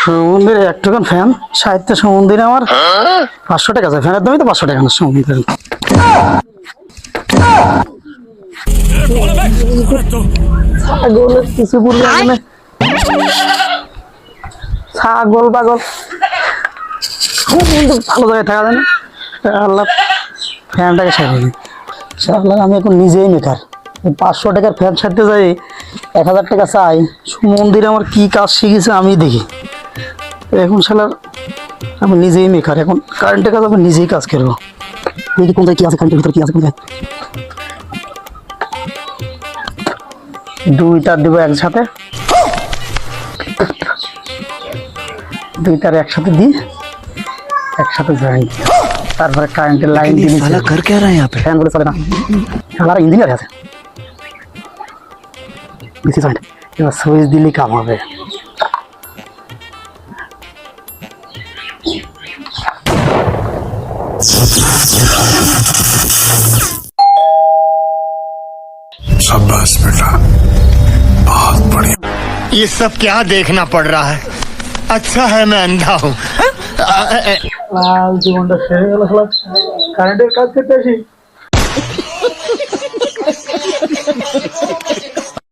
সমুদ্রের একটুখান ফ্যান সাহিত্য সমুদ্রে আমার 500 টাকা যায়। ফ্যানের দামই তো 500 টাকা না সমুদ্রের। ছাগলের কিছু বলবে মানে ছাগল পাগল ভালো জায়গায় থাকা যায় না। আল্লাহ ফ্যানটাকে সারিয়ে দিই। আল্লাহ আমি এখন নিজেই মেকার। 500 টাকার ফ্যান সারতে যাই 1000 টাকা চাই। মন্দিরে আমার কি কাজ শিখেছে আমি দেখি। এখন শালার আমি নিজেই মেকার। এখন কারেন্টের কাজ আমি নিজেই কাজ করবো। দেখি কোন জায়গায় কি আছে, কারেন্টের ভিতরে কি আছে, কোন জায়গায় 2 তার দিব একসাথে, 2 তার একসাথে দিই, একসাথে জয়েন, তারপরে কারেন্টের লাইন দিয়ে ফ্যান বলে চলে না। আমার ইঞ্জিনিয়ার আছে দিছি জয়েন্ট। এবার সুইচ দিলেই কাম হবে। शाबाश बेटा, बहुत बढ़िया। ये सब क्या देखना पड़ रहा है? अच्छा है मैं अंधा हूँ। জীবনটা শেষ হয়ে গেল কারেন্টের কাজ করতে আসি।